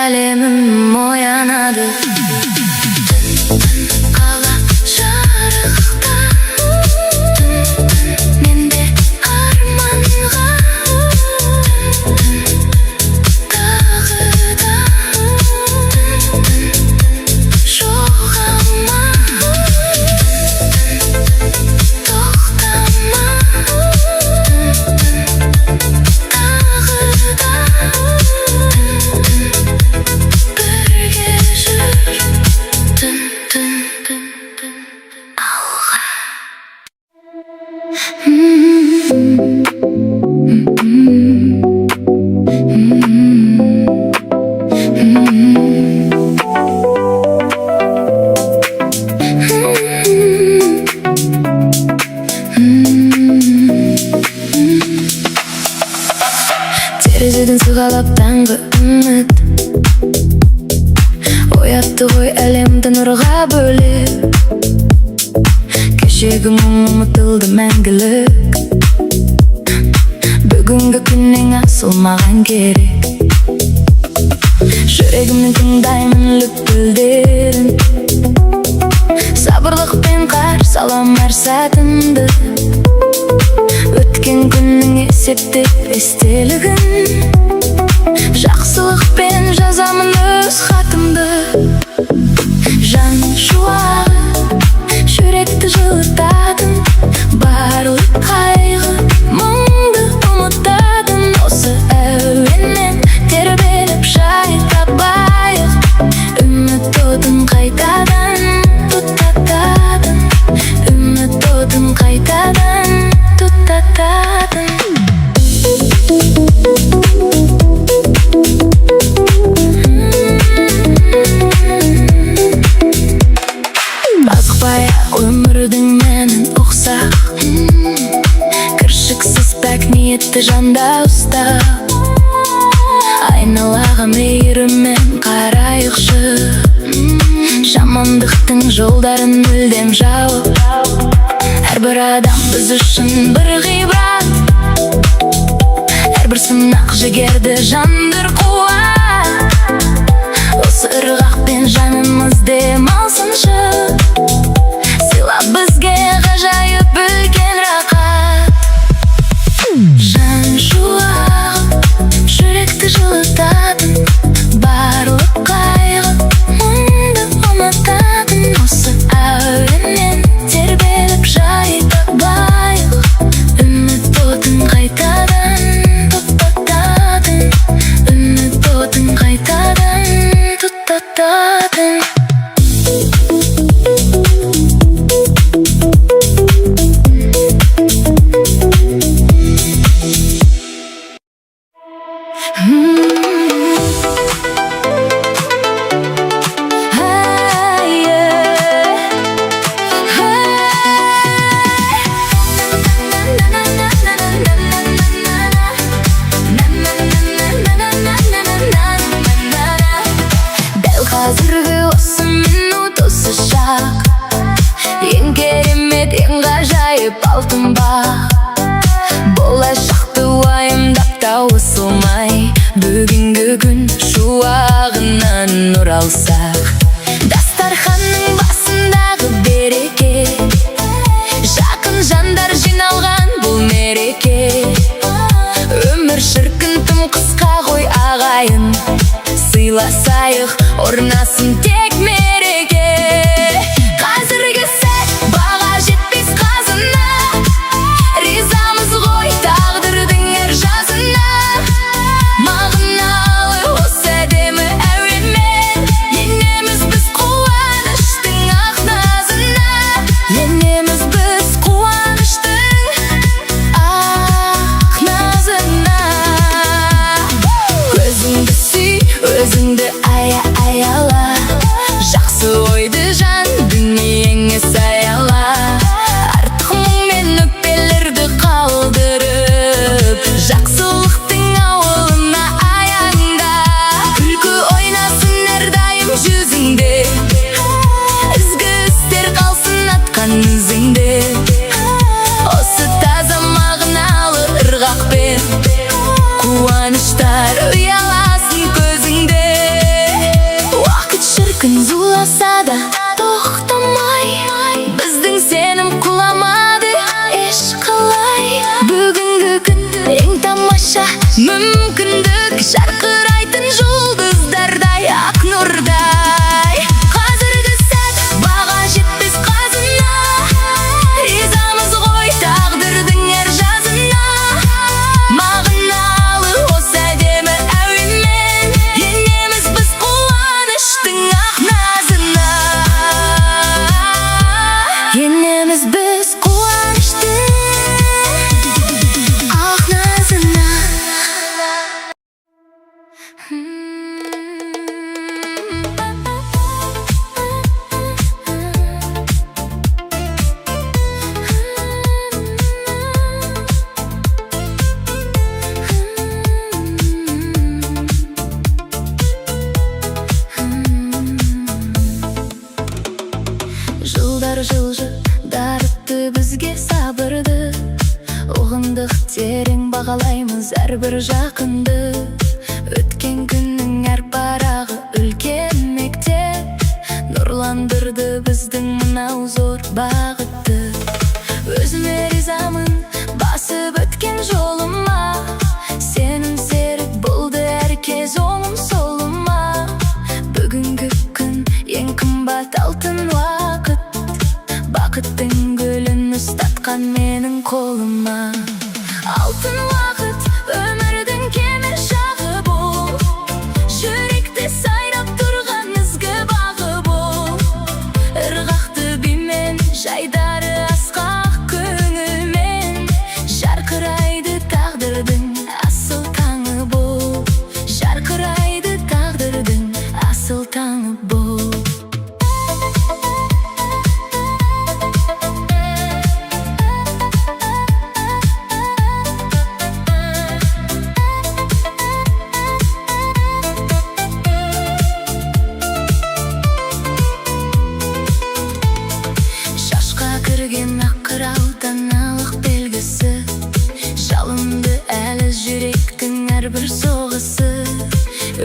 әлемім оянады. Қала жарықта, менде арманға, тағы да жоғалма, тоқтама, тағы да терезеден сығалап таңғы үміт оятты ғой әлемді нұрға бөлеп. Кешегі мұң ұмытылды мәңгілік, бүгінгі күннен асыл маған керек. Жүрегімнің тыңдаймын лүпілдерін, сабырлықпен қарсы алам әр сәтімді. Өткен күннің есептеп естелігін, жақсылықпен жазамын өз хатымды. Жан шуағы жүректі жылытатын, барлық қайғы мұңды ұмытатын. Осы әуеннен тербеліп шайтабайық, үміт отын қайтадан тұтататын, үміт отын қайтадан тұтататын. Азықпай-ақ өмірдің мәнін ұқсақ, кіршіксіз пәк ниетті жанда ұстап, айналаға мейіріммен қарайықшы, жамандықтың жолдарын мүлдем жауып. Әрбір адам біз үшін бір ғибрат, әрбір сынақ жігерді жандыр қуат. Осы ырғақпен жанымыз демалсыншы, сыйла бізге ғажайып үлкен рақат. Жан шуағы жүректі жылытатын, барлық қайғы мұңды ұмытатын. Осы әуеннен тербеліп жайтабайық, үміт отын қайтадан тұтататын, үміт отын қайтадан тұтататын. беріп алтын бақ. Болашақты уайымдап таусылмай, бүгінгі күн шуағынан нұр алсақ. Дастарханның басындағы береке, жақын жандар жиналған бұл мереке. Өмір шіркін тым қысқа ғой ағайын, сыйласайық орнасын тек мереке. Қазіргі сәт баға жетпес қазына, ризамыз ғой тағдырдың әр жазына. Мағыналы осы әдемі әуенмен енеміз біз қуаныштың ақ назына. Енеміз біз қуаныштың ақ назына. Өзіңді сүй, өзіңді аяла, жақсы ойды жан дүниеңе саяла. Артық мұң мен өкпелерді қалдырып, жақсылықтың ауылына аяңда. Күлкі ойнасын әрдайым жүзіңде, ізгі істер қалсын атқан ізіңде. Осы таза мағыналы ырғақпен қуаныштар ұяласын көзіңде. Уақыт шіркін зуласа да тоқтамай, біздің сенім құламады ешқалай. Бүгінгі күн ең тамаша мүмкіндік, жарқырайтын жұлдыздардай ақ нұрдай. Қазіргі сәт баға жетпес қазына, ризамыз ғой тағдырдың әр жазына. Мағыналы осы әдемі әуенмен енеміз біз қуаныштың ақ назына. Енеміз біз қуаныштың ақ назына. Жылдар жылжы дарытты бізге сабырды, ұғындық терең бағалаймыз әрбір жақынды. Өткен күннің әр парағы үлкен мектеп, нұрландырды біздің мынау зор бағытты. Өзіме ризамын басып өткен жолыма, сенің серік болды әркез оңым солыма. Бүгінгі күн ең қымбат алтын уақыт, бақыттың гүлін ұстатқан менің қолыма. Алтын уақыт өмірдің кемел шағы бол, жүректе сайрап тұрған ізгі бағы бол. Ырғақты бимен жайдары асқақ көңілмен, жарқырайды тағдырдың асыл таңы бол. Жарқырайды тағдырдың асыл таңы бол. Шашқа кірген ақ қырау даналық белгісі, жалынды әлі жүректің әрбір соғысы.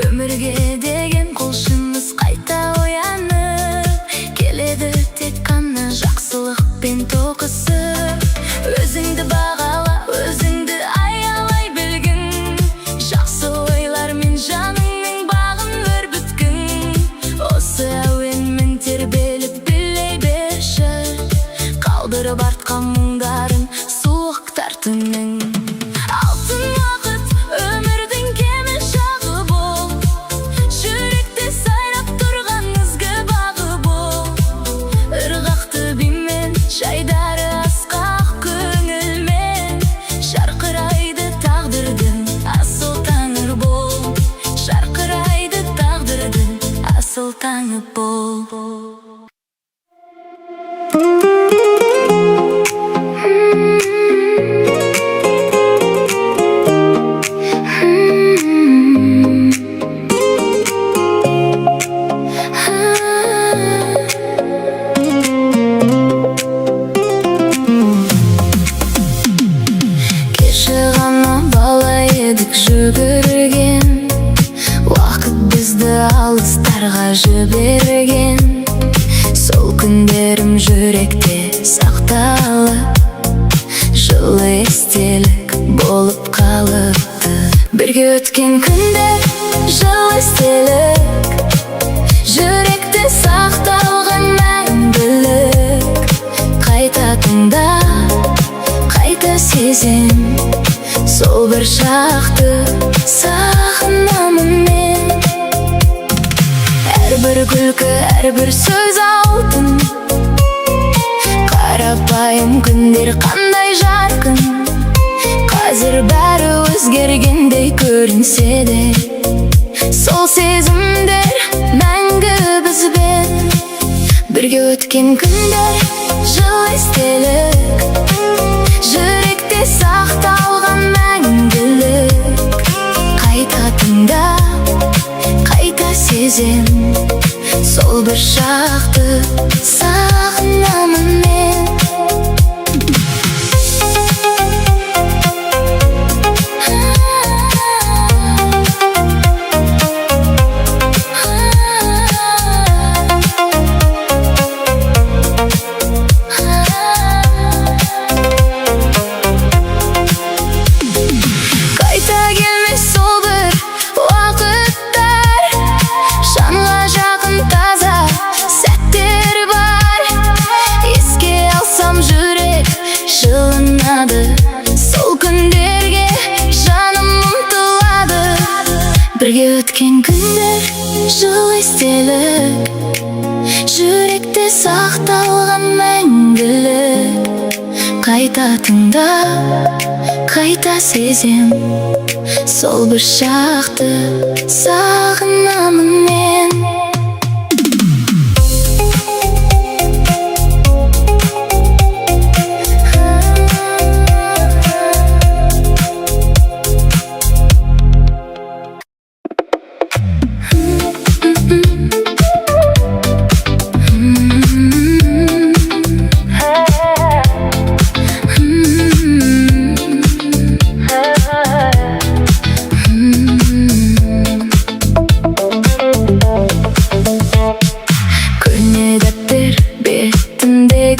Өмірге деген құлшыныс қайта оянып келеді, тек қана жақсылықпен тоқысып. Өзіңді бағала, өзіңді аялай білгін, жақсы ойлармен жаныңның бағын өрбіткін. Осы әуенмен тербеліп билей берші, қалдырып артқан мұңдарын суықтар түннің. Алтын уақыт өмірдің кемел шағы бол, жүректе сайрап тұрған ізгі бағы бол. Ырғақты бимен жайдары асқақ көңілмен, жарқырайды тағдырдың асыл таңы бол. Жарқырайды тағдырдың асыл таңы бол. күндерім жүректе сақталып, жылы естелік болып қалыпты. Бірге өткен күндер жылы естелік, жүректе сақталған мәңгілік. Қайта тыңда, қайта сезем, сол бір шақты сағынамын мен. Әрбір күлкі, әрбір сөз алтын, қарапайым күндер қандай жарқын. Қазір бәрі өзгергендей көрінсе де, сол сезімдер мәңгі бізбен. Бірге өткен күндер жылы естелік, жүректе сақталған мәңгілік. Қайта тыңда, қайта сезем, сол бір шақты сағынамын мен. Сол күндерге жаным ұмтылады. Бірге өткен күндер жылы естелік, жүректе сақталған мәңгілік. Қайта тыңда, қайта сезем, сол бір шақты сағынамын мен.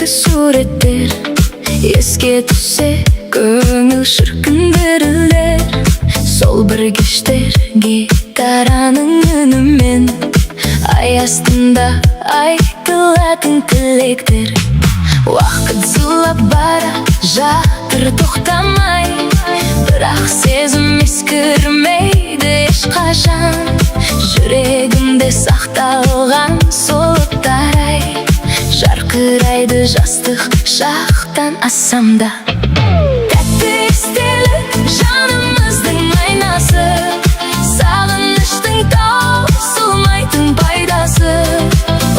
Суреттер еске түссе, көңіл шіркін дірілдер. Сол бір кештер гитараның үнімен, ай астында айтылатын тілектер. Уақыт зулап бара жатыр тоқтамай, бірақ сезім ескірмейді ешқашан. Жүрегімде сақталған солықтар ай, жарқырайды жастық шақтан ассамда. Тәтті естелік жанымыздың айнасы, сағыныштың таусылмайтын пайдасы.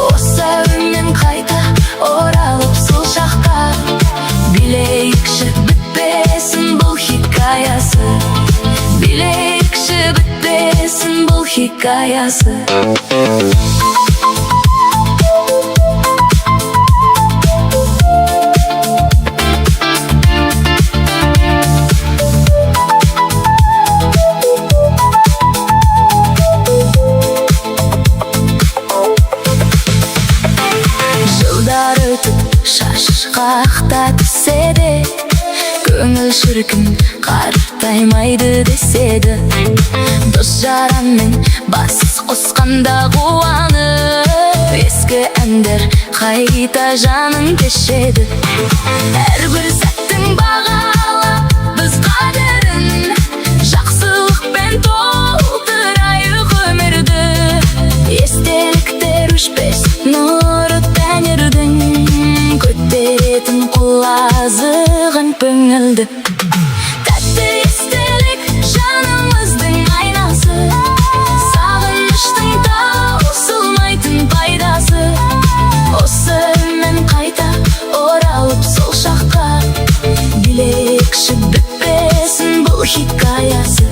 Осы әуенмен қайта оралып сол шаққа, билейікші бітпесін бұл хикаясы, билейікші бітпесін бұл хикаясы. Шашқақта түссе де, көңіл шіркін қартаймайды деседі. Дос жаранмен бас қосқанда қуанып, ескі әндер қайта жанын кешеді. Әрбір сәттің бағалап біз қадірін, жақсылықпен толтырайық өмірді. Естеліктер өшпес нұры тәңірдің, көтеретін құлазығын көңілді. Тәтті естелік жанымыздың айнасы, сағыныштың таусылмайтын пайдасы. Осы әуенмен қайта оралып сол шаққа, билейікші бітпесін бұл хикаясы,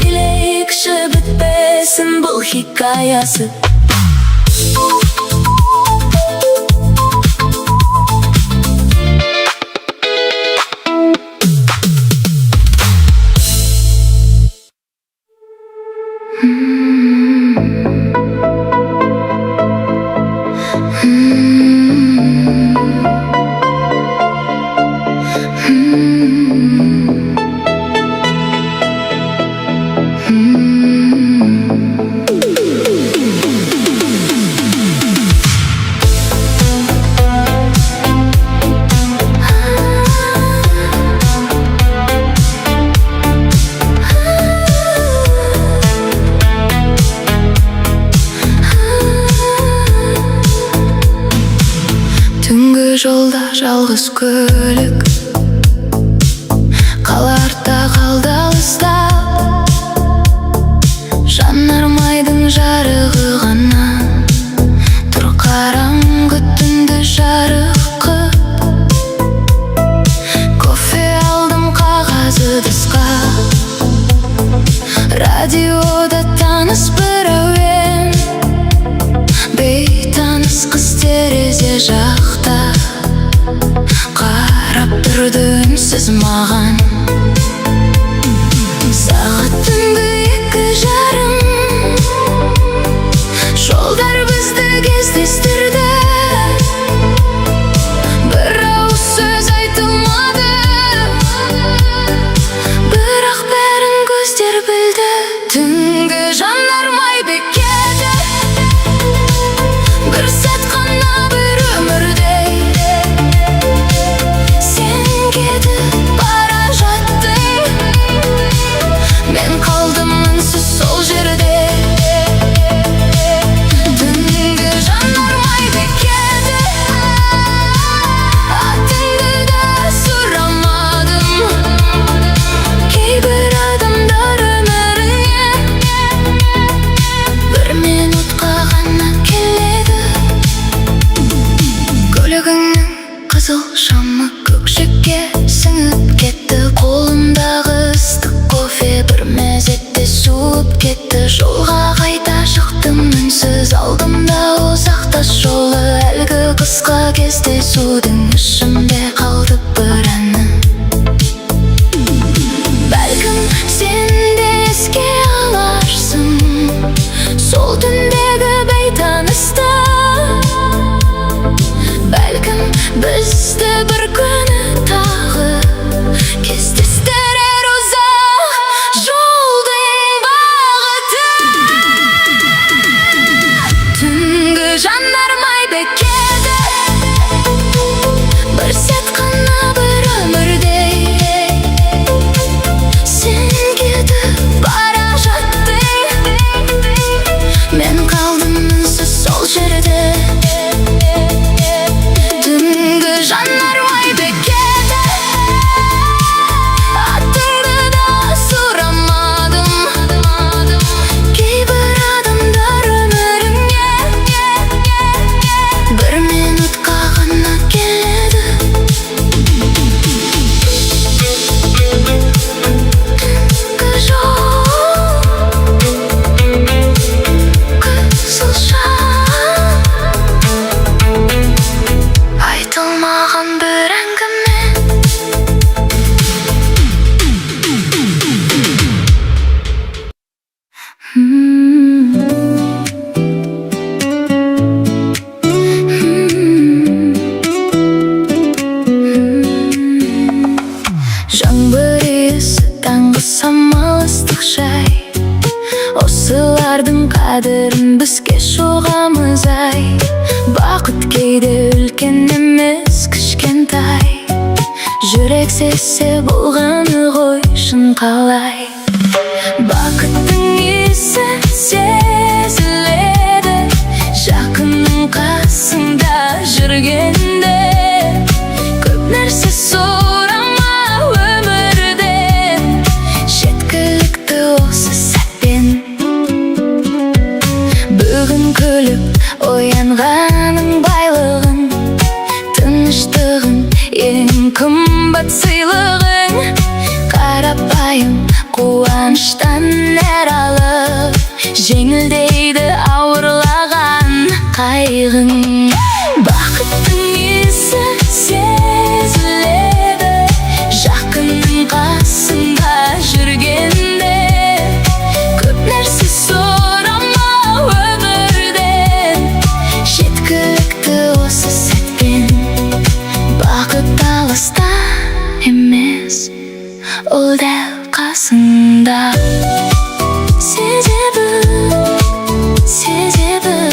билейікші бітпесін бұл хикаясы. Түнгі жолда жалғыз көлік, қаларда қалды алыстап. Жанармайдың жарығы ғана тұр қараңғы түнді жарық қып. Кофе алдым қағазы дысқа, радиода таныс бір әуен. Бейтаныс қыз терезе жақта қарап тұрды үнсіз маған. Сағат түнгі 2:30, жолдар бізді кездестірді. Бір ауыз сөз айтылмады, бірақ бәрін көздер білді. Түнгі жанармай бекеті, бір сәт қана бір өмірдей. Сен кетіп бара жаттың, мен қалдым үнсіз сол жерде. Түнгі жанармай бекеті, атыңды да сұрамадым. Кейбір адамдар өміріңе бір минутқа ғана келеді. Көлігіңнің қызыл шамы көкшекке сіңіп кетті. Қолымдағы ыстық кофе бір мезетте суып кетті. Жолға қайта шықтым үнсіз, алдымда ұзақ тас жолы. Әлгі қысқа кездесудің ішімде қалды бір әні. Бәлкім сен де еске аларсың сол түндегі бейтанысты. Бәлкім бізді бір күні тағы кездестірер ұзақ жолдың бағыты. Түнгі жанармай бекеті, бір сәт қана бір өмірдей. Сен кетіп бара жаттың, мен қалдым үнсіз сол жерде. Түнгі жанармай бекеті, атыңды да сұрамадым. Кейбір адамдар өміріңе бір минутқа ғана келеді. Түнгі жол, қызыл шам, айтылмаған бір әңгіме. Жаңбыр иісі, таңғы самал, ыстық шай, осылардың қадірін біз кеш ұғамыз ай. Бақыт кейде үлкен емес, кішкентай. Жүрек сезсе болғаны ғой шын қалай. Бақыттың иісі сезіледі жақынның қасында жүргенде. Көп нәрсе сұрама өмірден, жеткілікті осы сәтпен. Бүгін күліп оянғаның байлығың, тыныштығың ең қымбат сыйлығың. Қарапайым қуаныштан нәр алып, жеңілдейді ауырлаған қайғың. Бақыттың иісі сезіледі жақынның қасында жүргенде. Көп нәрсе сұрама өмірден, жеткілікті осы сәтпен. Бақыт алыста емес, ол дәл қасында. Сезе біл, сезе біл.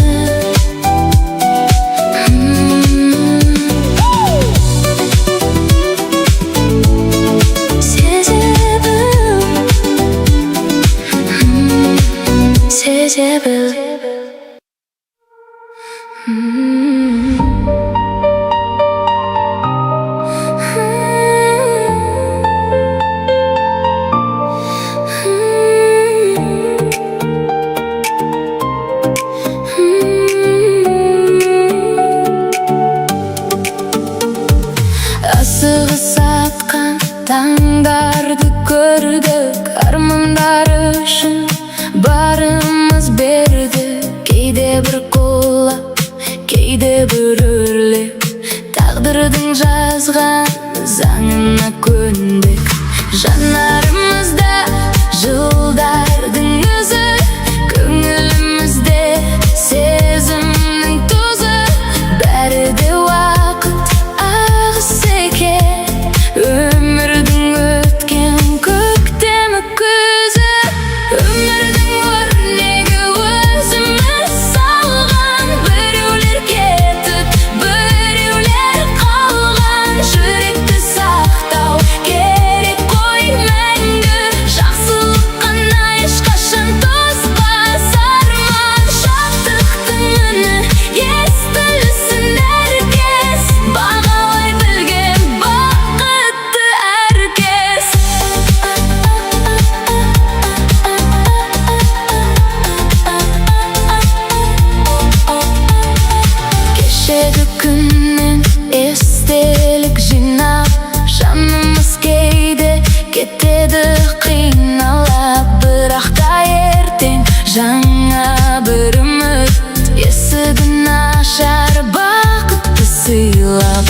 Сезе біл, сезе біл. асығыс атқан таңдарды көрдік, армандар үшін барымыз бердік. Кейде бір құлап, кейде бір өрлеп, тағдырдың жазған заңына көндік. Жанарымызда жылдардың өзі, көңілімізде сезімнің тозы. Бәрі де уақыт ағыс екен, өмірдің өткен көктемі күзі. Өмірдің өрнегі өзіміз салған, біреулер кетіп, біреулер қалған. Жүректі сақтау керек қой мәңгі, жақсылық қана ешқашан тоспас арман. Шаттықтың үні естілсін әркез, бағалай білген бақытты әркез. Кешегі күннен естелік жинап, жанымыз кейде кетеді қиналап. Бірақ та ертең жаңа бір үміт есігін ашар, бақытты сыйлап.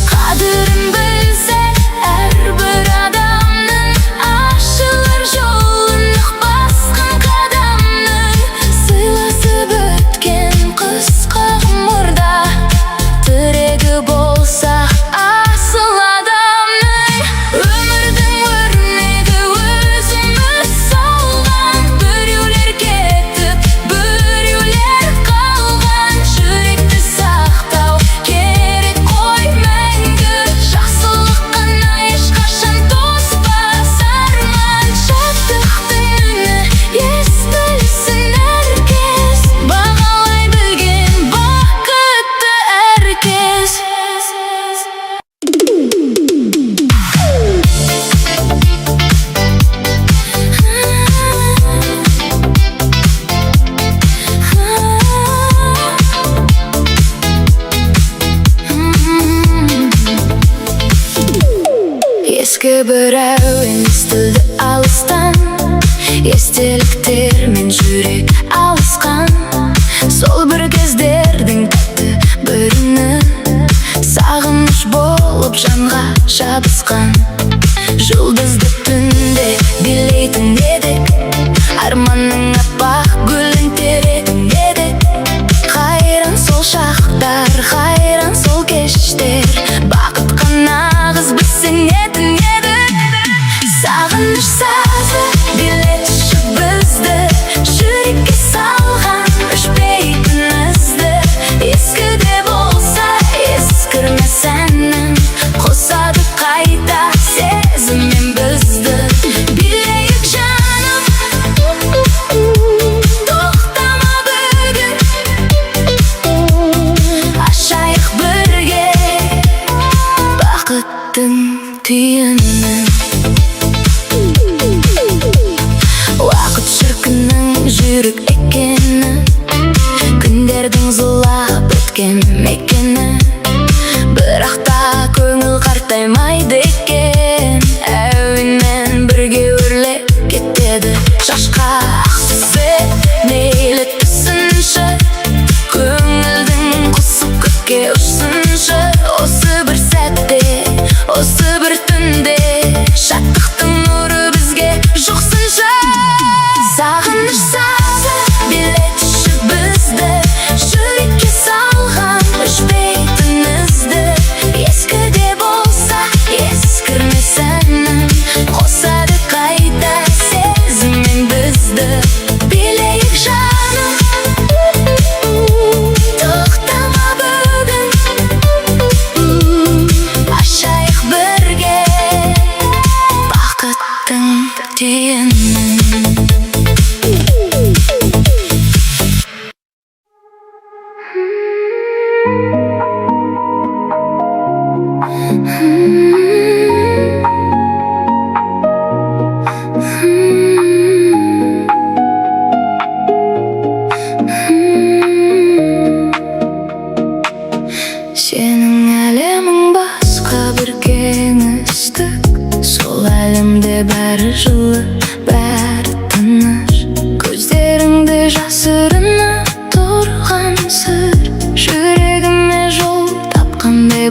Қадірін білсе әрбір адамның, ашылар жолын нық басқан қадамның. Сыйласып өткен қысқа ғұмырда тірегі болса асыл адамның. Өмірдің өрнегі өзіміз салған, біреулер кетіп, біреулер қалған. Жүректі сақтау керек қой мәңгі, жақсылық қана ешқашан тоспас арман. Шаттықтың үні естілсін әркез, бағалай білген бақытты әркез. Ескі бір әуен естілді алыстан, естеліктермен жүрек алысқан. Сол бір кездердің тәтті бір үні, сағыныш болып жанға жабысқан. Жұлдызды түнде билейтін едік, арманның аппақ гүлін теретін едік. Қайран сол шақтар, қайран сол кештер, бақытқа нағыз біз сенетін едік. Сағыныш сазы билетші бізді, жүрекке салған өшпейтін ізді. Ескі де болса ескірмес әнім, қосады қайта сезіммен бізді. Билейік жаным, тоқтама бүгін, ашайық бірге бақыттың түйінін. Уақыт шіркіннің жүрек екені, күндердің зулап өткен мекені. Бірақ та көңіл қартаймайды екен, әуенмен бірге өрлеп кетеді. Шашқа ақ түссе мейлі түсінші, көңілдің құсып көкке ұшсыншы. Осы бір сәтте, осы бір түнде, шаттықтың нұры бізге жұқсыншы. Сағыныш сазы билетші бізді, жүрекке салған өшпейтін ізді. Ескі де болса ескірмес әнім, қосады қайта сезіммен бізді. Билейік жаным, тоқтама бүгін, ашайық бірге бақыттың түйінін. Сенің әлемің басқа бір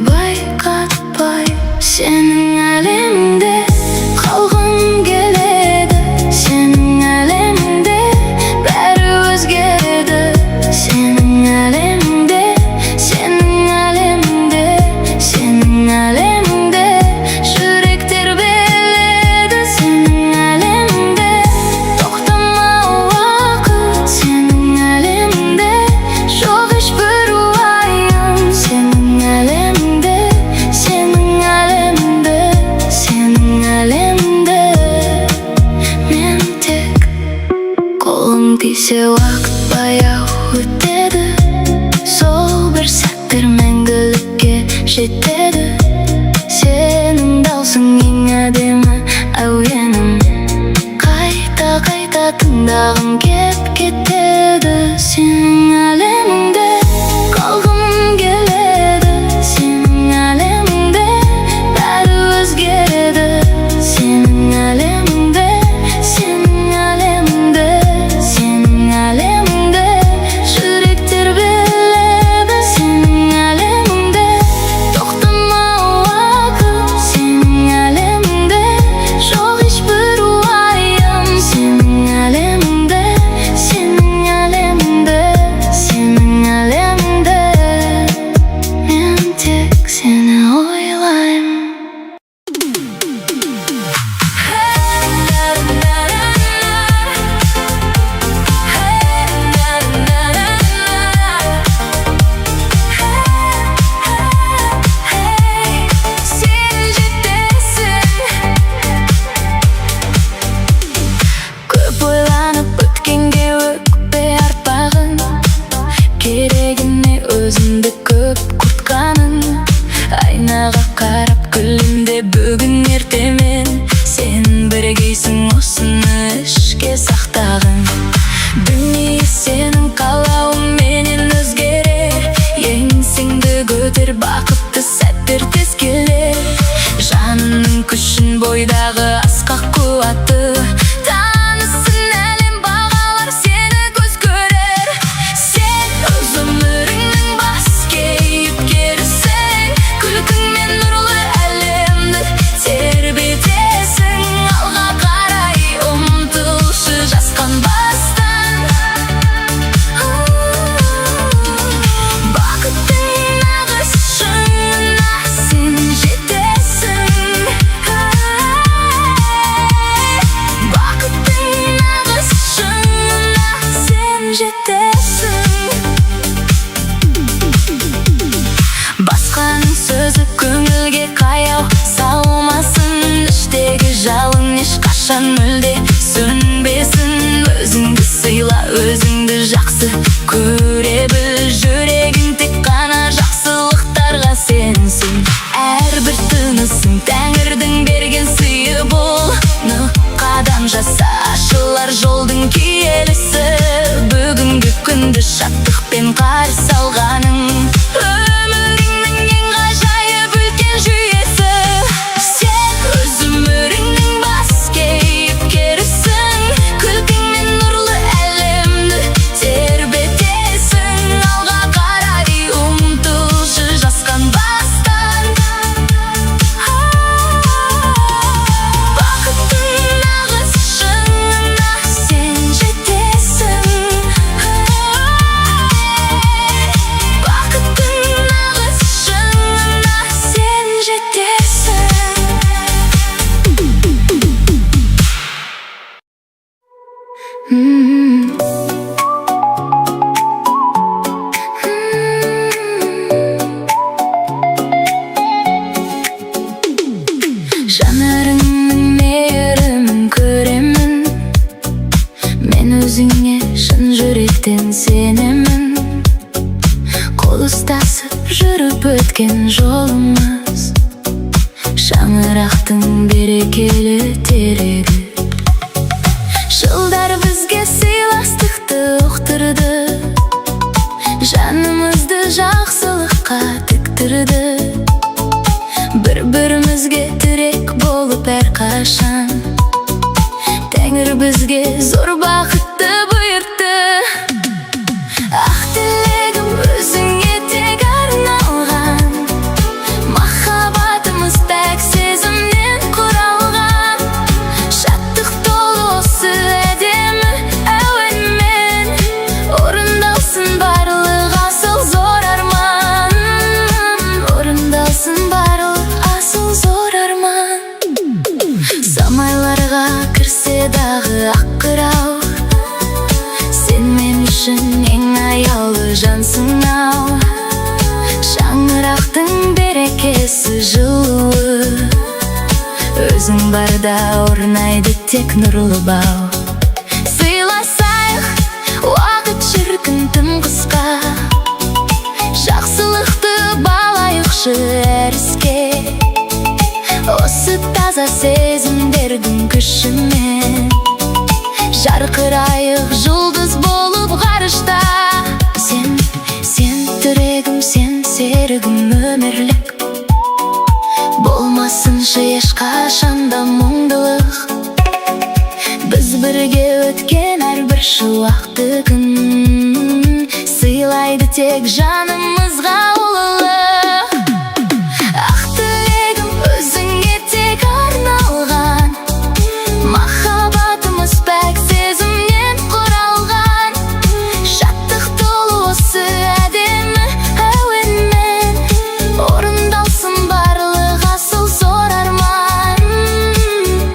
байқатпай сенің әлеміңде қалғым келеді. Сенің әлеміңде бәрі өзгереді. Сенің әлеміңде, сенің әлеміңде, сенің әлеміңде жүрек тербеледі. Сенің әлеміңде тоқтама уақыт. Сенің әлеміңде жоқ ешбір уайым. Сенің әлеміңде, сенің әлеміңде, сенің әлеміңде мен тек қолым тисе уақыт баяу өтеді. Сол бір сәттер мәңгілікке жетеді. Сенің даусың ең әдемі әуенім. Қайта тыңдағым кеп кетеді. Сенің әлеміңде қалғым келеді. Сенің әлеміңде бәрі өзгереді. Сенің әлеміңде, сенің әлеміңде, сенің әлеміңде жүрек тербеледі. Сенің әлеміңде тоқтама уақыт. Сенің әлеміңде жоқ ешбір уайым. Сенің әлеміңде, сенің әлеміңде, сенің әлеміңде мен тек сені ойлаймын. Сен жетесің. Көп ойланып өткенге өкпе артпағын. Керегіне өзімді көп құртқаның. Айнаға қарап күлімде бүгін ертемен. Сен біргейсің осыны ішке сақтағын. Дүние сенің қалауыңменен өзгерер. Еңсеңді көтер, бақытты сәттер тез келер. Жанының күшін бойдағы асқақ қуаты. Танысын әлем, бағалар сені көз көрер. Сен өз өміріңнің бас кейіпкерісің. Күлкіңмен нұрлы әлемді тербетесің. Алға қарай ұмтылшы жасқан бастан. Бақыттың нағыз шыңына сен жетесің. Бақыттың нағыз шыңына сен жетесің. Басқаның сөзі көңілге қаяу салмасын. Іштегі жалын ешқашан мүлде сөнбесін. Өзіңді сыйла, өзіңді жақсы көре біл. Жүрегің тек қана жақсылықтарға сенсін. Әрбір тынысың Тәңірдің берген сыйы бол. Нық қадам жаса, ашылар жолдың киелісі. Бүгінгі күнді шаттықпен қарсы алғаның. Өміріңнің ең ғажайып үлкен жүйесі. Сен өз өміріңнің бас кейіпкерісің. Күлкіңмен нұрлы әлемді тербетесің. Алға қарай ұмтылшы жасқан бастан. Бақыттың нағыз шыңына сен жетесің. Бақыттың нағыз шыңына сен жетесің. Жанарыңның мейірімін көремін. Мен өзіңе шын жүректен сенемін. Қол ұстасып жүріп өткен жолымыз. Шаңырақтың берекелі терегі. Жылдар бізге сыйластықты ұқтырды. Жанымызды жақсылыққа тіктірді. Бір-бірімізге тірек болып әрқашан. Тәңір бізге зор бақытты бұйыртты. Ақ тілегім өзіңе тек арналған. барлық асыл зор арман. Самайларға кірсе дағы ақ қырау, сен мен үшін ең аялы жансың ау. Шаңырақтың берекесі жылуы, өзің барда орнайды тек нұрлы бау. Сыйласайық, уақыт шіркін тым қысқа, жақсылықты балайықшы әр іске. Осы таза сезімдердің күшімен жарқырайық жұлдыз болып ғарышта. Сен тірегім, сен серігім өмірлік, болмасыншы ешқашанда мұңдылық. Біз бірге өткен әрбір шуақты күн сыйлайды тек жанымызға ұлылық. Ақ тілегім өзіңе тек арналған, махаббатымыз пәк сезімнен құралған. Шаттық толы осы әдемі әуенмен, орындалсын барлық асыл зор арман.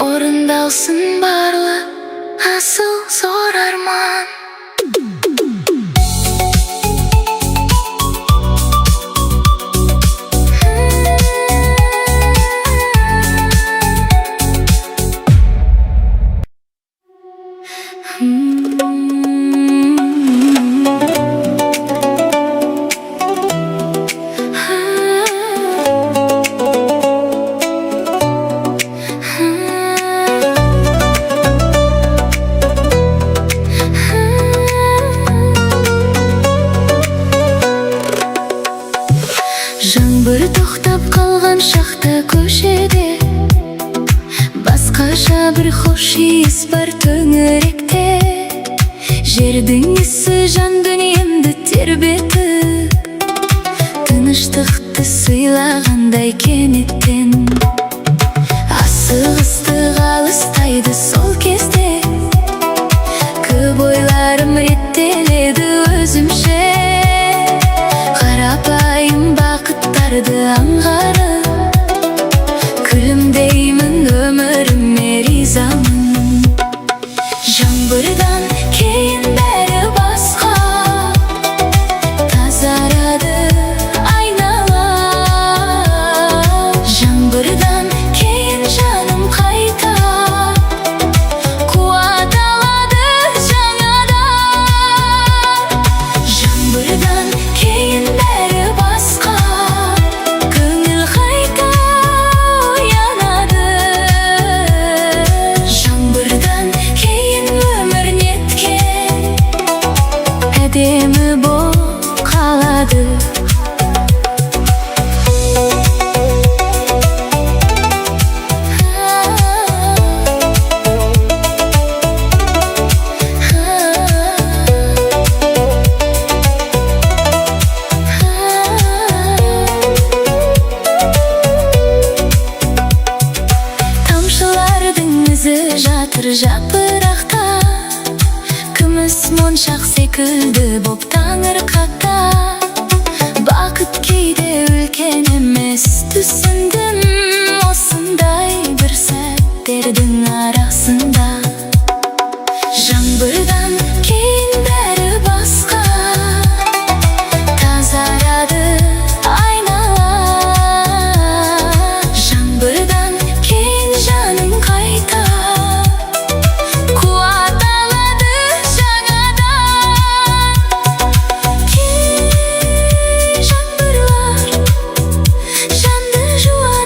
Орындалсын барлық асыл зор арман. Жаңбыр тоқтап қалған шақта көшеде, басқаша бір хош иіс бар төңіректе. Жердің исі жан дүниемді тербетіп, тыныштықты сыйлағандай кенеттен. Асығыстық алыстайды сол кезде, көп ойларым реттеледі өзімше. Қарапайым бақыттарды аңғарып, күлімдеймін өміріме ризамын. Жаңбырдан кейін бәрі басқа, тазарады айнала. Жаңбырдан кейін жаным қайта қуат алады жаңадан. Жаңбырдан кейін бәрі басқа, көңіл қайта оянады. Жаңбырдан кейін өмір неткен әдемі болып қалады. Тамшылардың ізі жатыр жапырақта, күміс моншақ секілді боп таңырқақта. Бақыт кейде үлкен емес, түсіндім осындай бір сәттердің арасында. Жаңбырдан кейін бәрі басқа, тазарады айнала. Жаңбырдан кейін жаным қайта қуат алады жаңадан. Кей жаңбырлар жанды жуады,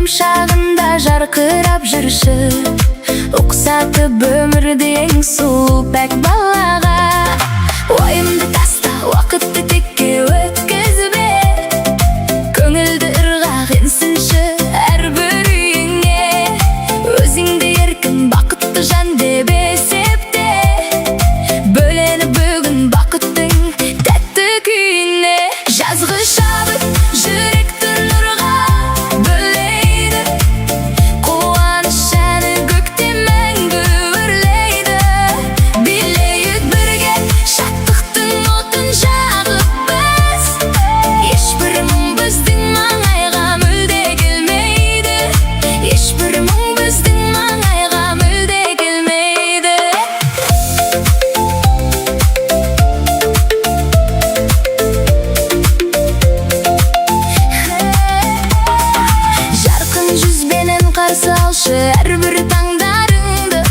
шағында жарқырап жүрші, ұқсатып өмірді ең сұлу пәк балаға. Ойымды таста, уақытты текке өткізбе, көңілді ырғақ енсінші әрбір үйіңе. Өзіңді еркін бақытты жан деп есепте, бөленіп бүгін бақыттың тәтті күйіне. Жазғы шабыт жүректі нұрға бөлейді, қуаныш әні көкте мәңгі өрлейді. Билейік бірге шаттықтың отын жағып біз, ешбір мұң біздің маңайға мүлде келмейді, ешбір мұң біздің маңайға мүлде келмейді. Жарқын жүзбенен қарсы алшы әрбір таңдарыңды,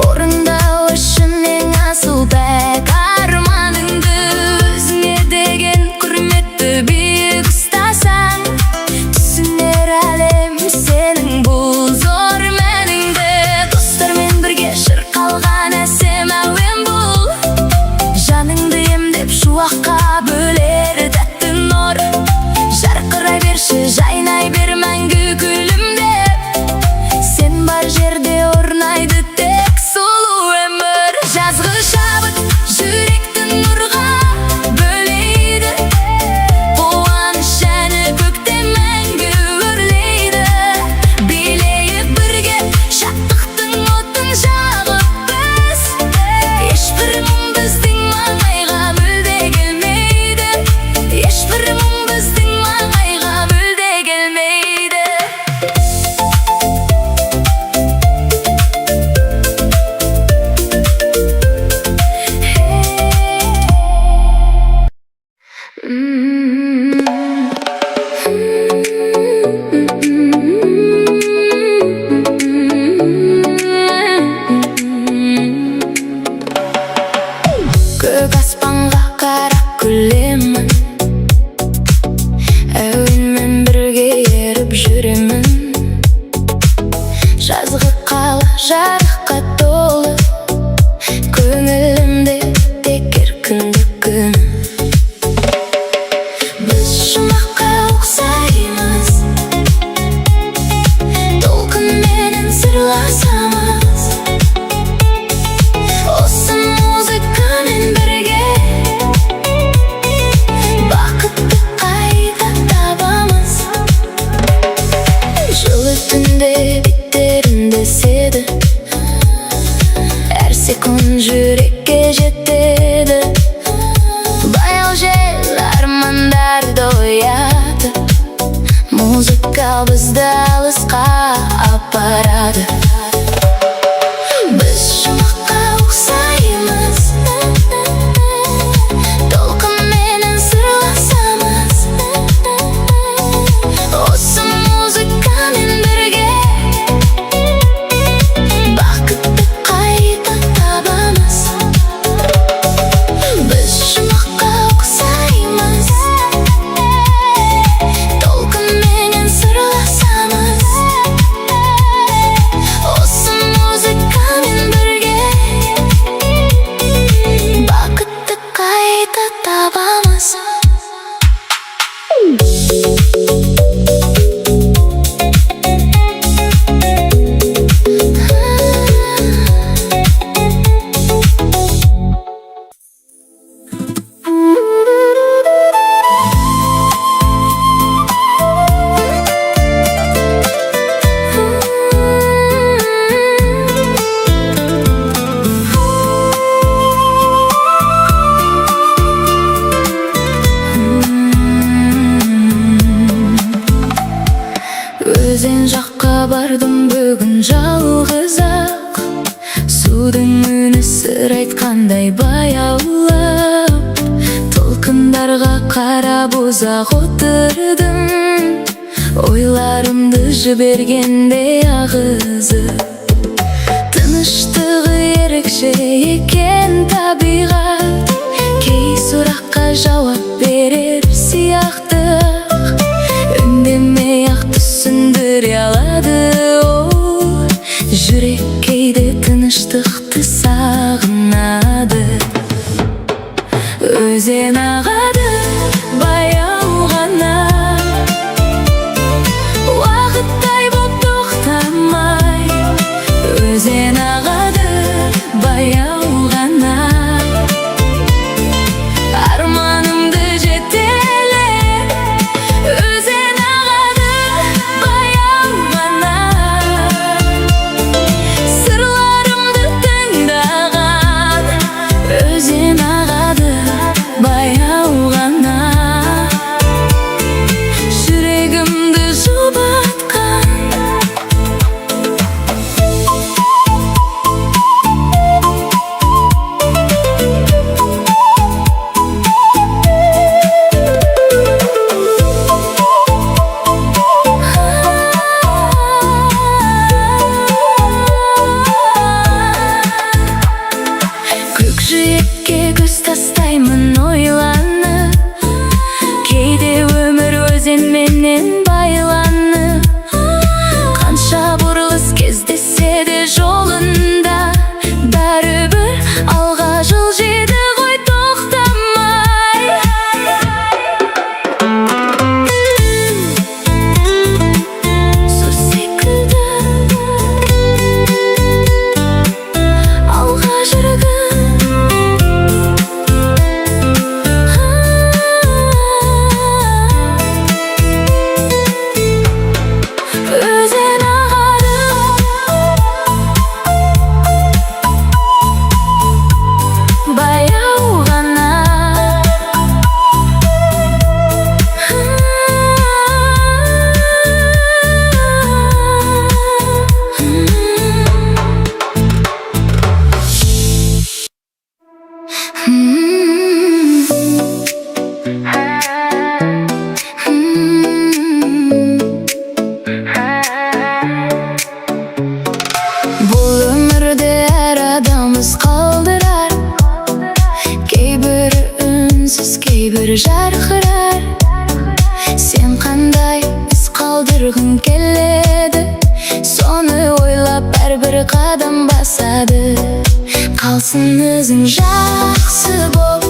орындау үшін ең асыл пәк арманыңды. Өзіңе деген құрметті биік ұстасаң, түсінер әлем сенің бұл зор мәніңді. Достармен бірге шырқалған әсем әуен бұл, жаныңды емдеп шуаққа бөлер тәтті нұр. Жарқырай берші, жайнай бер мәңгі күлімдеп, сен бар жерде орнайды тек сұлу өмір. Жазғы шабыт жүректі нұрға бөлейді, қуаныш әні көкте мәңгі өрлейді. Билейік бірге шаттықтың отын жағып біз, ешбір мұң біздің маңайға мүлде келмейді, ешбір мұң біздің маңайға мүлде келмейді. Көк аспанға қарап күлемін, әуенмен бірге еріп жүремін. Жазғы қала жарыққа толы, көңілімде тек еркіндік күн. Біз жұмаққа ұқсаймыз, толқынменен сырласамыз. Осы музыкамен бірге бақытты қайта табамыз. Жылы түнде беттерінде седі, әр секунд жүрекке жетеді. Баяу жел армандарды оятып, музыка бізді алысқа апарады. Біз жұмаққа ұқсаймыз, толқынменен сырласамыз. Осы музыкамен бірге бақытты қайта табамыз. Біз жұмаққа ұқсаймыз, толқынменен сырласамыз. Осы музыкамен бірге бақытты қайта табамыз. Өзен жаққа бардым бүгін жалғыз ақ, судың үні сыр айтқандай баяулап. Толқындарға қарап ұзақ отырдым, ойларымды жібергенде ағызып. Тыныштығы ерекше екен табиғат, кей сұраққа жауап берер сияқты. Үндемей ақ түсіндіре алар өзен ағады баяу ғана, уақыттай боп тоқтамай. Өзен ағады баяу ғана, арманымды жетелеп. Өзен ағады баяу ғана, сырларымды тыңдаған. Өзен ағады баяу ғана, жүрегімді жұбатқан. Көкжиекке көз тастаймын ойланып, кейде өмір өзенменен байланып. Қанша бұрылыс кездессе де жолында, бәрібір алға жылжиды ғой тоқтамай. Су секілді алға жүргін. Өзен ағады баяу ғана, бұл өмірде әр адамыз қалдырар, кейбірі үнсіз, кейбірі жарқырар. Сен қандай із қалдырғың келеді, соны ойлап әрбір қадам басады. Қалсын өзің жақсы боп,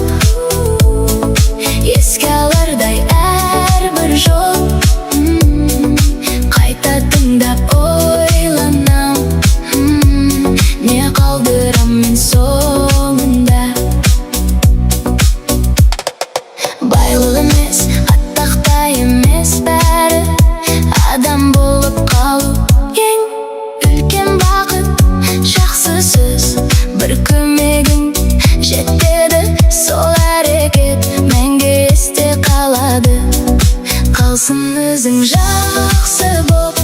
еске алардай әрбір жол. Қайта тыңдап ойланам, не қалдырам мен соңында. Байлық емес, атақта емес бәрі, адам болып қалу ең үлкен бақыт. Жақсы сөз бір көмегің жетеді, сол әрекет мәңгі есте қалады. Қалсын өзің жақсы боп,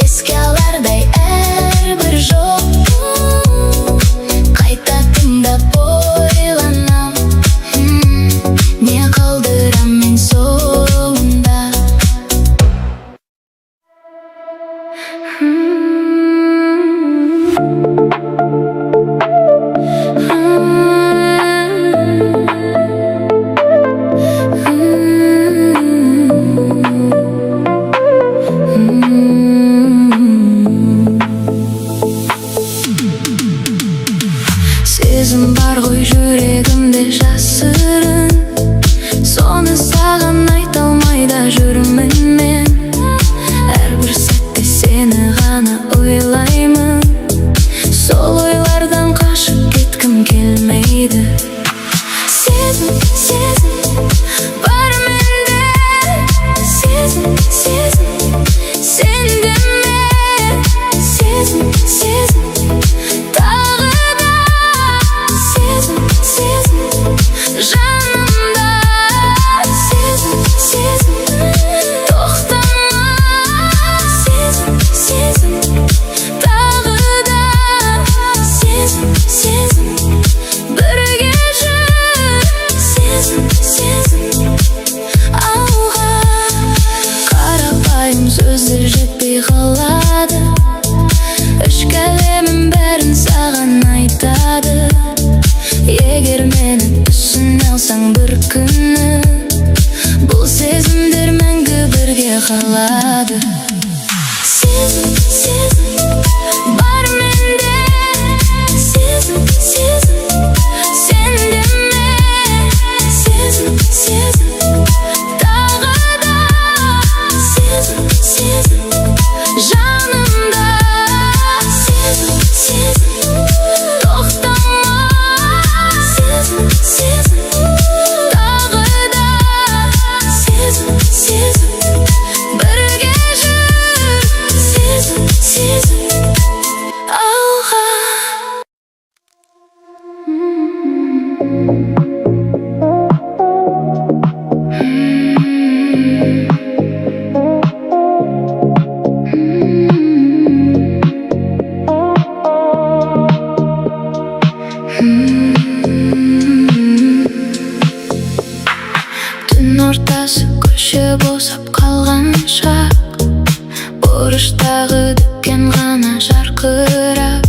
еске алардай әрбір жол. Қайта тыңдап ойланам, не қалдырам мен соңында. Сезім бар ғой жүрегімде жасырын, соны саған айта алмай да жүрмін мен. Әрбір сәтте сені ғана ойлаймын, сол ойлардан қашып кеткім келмейді. Сезім, сезім бар менде, сезім, сезім сенде ме. Сезім, сезім тағы да, сезім, сезім жанымда. Сезім, сезім тоқтама, сезім, сезім тағы да, сезім, сезім бірге жүр. Сезім, сезім алға. Қарапайым сөздер жетпей қалады, ішкі әлемім бәрін саған айтады. Егер мені түсіне алсаң бір күні, бұл сезімдер мәңгі бірге қалады. Сезім, сезім бар менде, сезім, сезім сенде ме. ортасы көше босап қалған шақ. Бұрыштағы дүкен ғана жарқырап,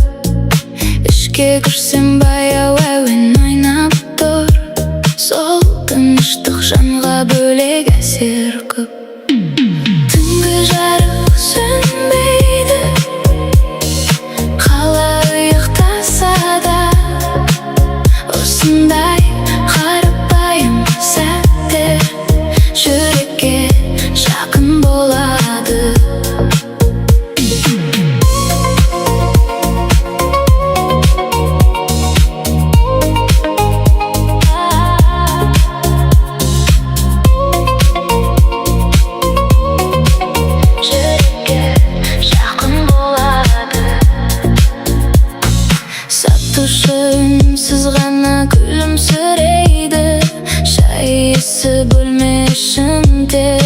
ішке кірсем баяу әуен ойнап тұр. Сол тыныштық жанға бөлек әсер көп. Түнгі жарық сөнбейді, қала ұйықтаса да. Осындай қарапайым сәттер жүрекке жақын болады. Сатушы үнсіз ғана күлімсірейді, шай иісі бөлме ішінде.